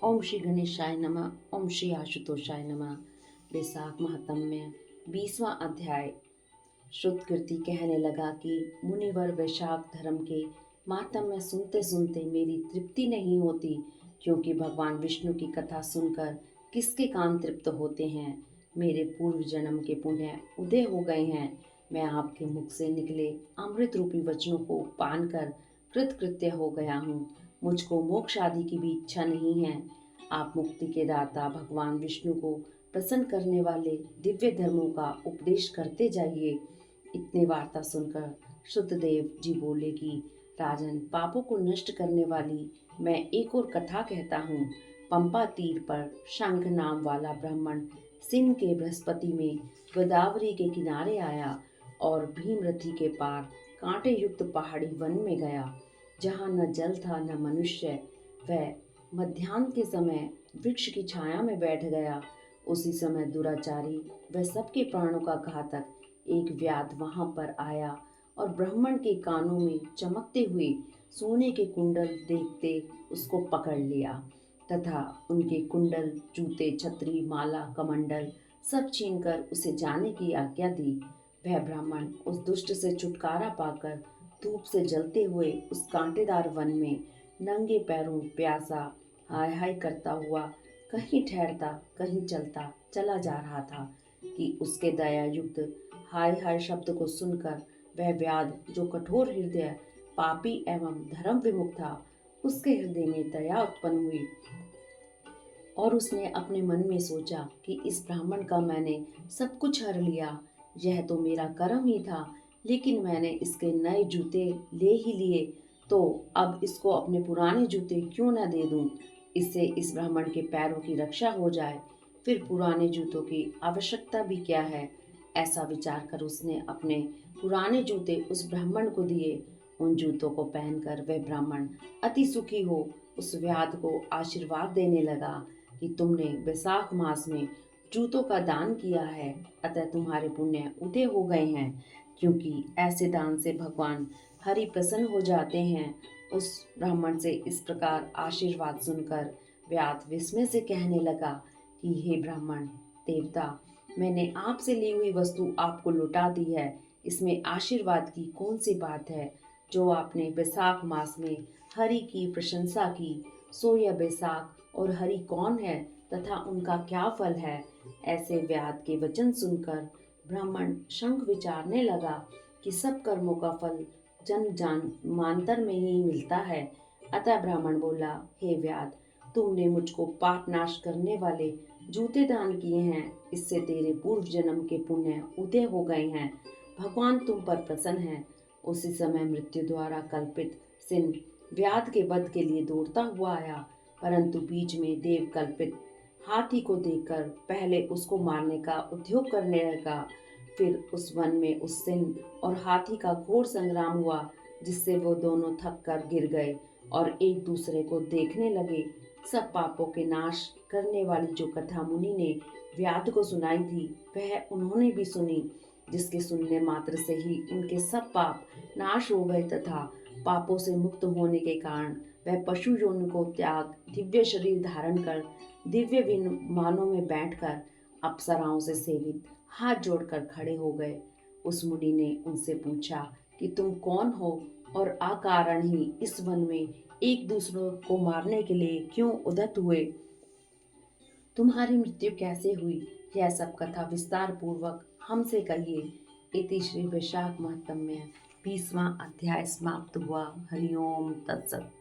ओम श्री गणेशाय नमः। ओम श्री आशुतोषाय नमः। वैशाख महात्म्य 20वां अध्याय। श्रुतकीर्ति कहने लगा कि मुनिवर वैशाख धर्म के महात्म्य सुनते सुनते मेरी तृप्ति नहीं होती, क्योंकि भगवान विष्णु की कथा सुनकर किसके कान तृप्त होते हैं। मेरे पूर्व जन्म के पुण्य उदय हो गए हैं। मैं आपके मुख से निकले अमृत रूपी वचनों को पान कर कृतकृत्य हो गया हूँ। मुझको मोक्ष आदि की भी इच्छा नहीं है। आप मुक्ति के दाता भगवान विष्णु को प्रसन्न करने वाले दिव्य धर्मों का उपदेश करते जाइए। इतनी वार्ता सुनकर शुद्धदेव जी बोले कि राजन, पापों को नष्ट करने वाली मैं एक और कथा कहता हूँ। पंपा तीर पर शंख नाम वाला ब्राह्मण सिंध के बृहस्पति में गोदावरी के किनारे आया और भीमरथी के पार कांटे युक्त पहाड़ी वन में गया, जहाँ न जल था न मनुष्य। वह मध्याह्न के समय वृक्ष की छाया में बैठ गया। उसी समय दुराचारी वह सबके प्राणों का घातक एक व्याध वहां पर आया और ब्राह्मण के कानों में चमकते हुए सोने के कुंडल देखते उसको पकड़ लिया तथा उनके कुंडल, जूते, छतरी, माला, कमंडल सब छीनकर उसे जाने की आज्ञा दी। वह ब्राह्मण उस दुष्ट से छुटकारा पाकर धूप से जलते हुए उस कांटेदार वन में नंगे पैरों प्यासा हाय हाय करता हुआ कहीं ठहरता कहीं चलता चला जा रहा था कि उसके दया युक्त हाय हाय शब्द को सुनकर वह व्याध, जो कठोर हृदय, पापी एवं धर्म विमुख था, उसके हृदय में दया उत्पन्न हुई और उसने अपने मन में सोचा कि इस ब्राह्मण का मैंने सब कुछ हर लिया। यह तो मेरा कर्म ही था, लेकिन मैंने इसके नए जूते ले ही लिए, तो अब इसको अपने पुराने जूते क्यों न दे दूं। इससे इस ब्राह्मण के पैरों की रक्षा हो जाए। फिर पुराने जूतों की आवश्यकता भी क्या है। ऐसा विचार कर उसने अपने पुराने जूते उस ब्राह्मण को दिए। उन जूतों को पहनकर वह ब्राह्मण अति सुखी हो उस व्याध को आशीर्वाद देने लगा कि तुमने वैशाख मास में जूतों का दान किया है, अतः तुम्हारे पुण्य उदय हो गए हैं। क्योंकि ऐसे दान से भगवान हरि प्रसन्न हो जाते हैं। उस ब्राह्मण से इस प्रकार आशीर्वाद सुनकर व्याध विस्मय से कहने लगा कि हे ब्राह्मण देवता, मैंने आपसे ली हुई वस्तु आपको लौटा दी है। इसमें आशीर्वाद की कौन सी बात है। जो आपने वैशाख मास में हरि की प्रशंसा की, सो यह वैशाख और हरि कौन है तथा उनका क्या फल है। ऐसे व्याध के वचन सुनकर ब्राह्मण शंख विचारने लगा कि सब कर्मों का फल जन्म जन्मांतर में ही मिलता है। अतः ब्राह्मण बोला, हे व्याध, तुमने मुझको पाप नाश करने वाले जूते दान किए हैं। इससे तेरे पूर्व जन्म के पुण्य उदय हो गए हैं। भगवान तुम पर प्रसन्न है। उसी समय मृत्यु द्वारा कल्पित सिंह व्याध के वध के लिए दौड़ता हुआ आया, परंतु बीच में देव कल्पित हाथी को देखकर पहले उसको मारने का उद्योग करने लगा। फिर उस वन में उस सिंह और हाथी का घोर संग्राम हुआ, जिससे वो दोनों थक कर गिर गए और एक दूसरे को देखने लगे। सब पापों के नाश करने वाली जो कथा मुनि ने व्याध को सुनाई थी, वह उन्होंने भी सुनी, जिसके सुनने मात्र से ही उनके सब पाप नाश हो गए तथा पापों से मुक्त होने के कारण वह पशु योनि को त्याग दिव्य शरीर धारण कर दिव्य विमानों में बैठकर अप्सराओं से सेवित हाथ जोड़कर खड़े हो गए। उस मुनि ने उनसे पूछा कि तुम कौन हो और अकारण ही इस वन में एक दूसरे को मारने के लिए क्यों उद्यत हुए। तुम्हारी मृत्यु कैसे हुई, यह सब कथा विस्तार पूर्वक हमसे कहिए। इति श्री वैशाख महात्म्य 20वां अध्याय समाप्त हुआ। हरिओम तत्सत।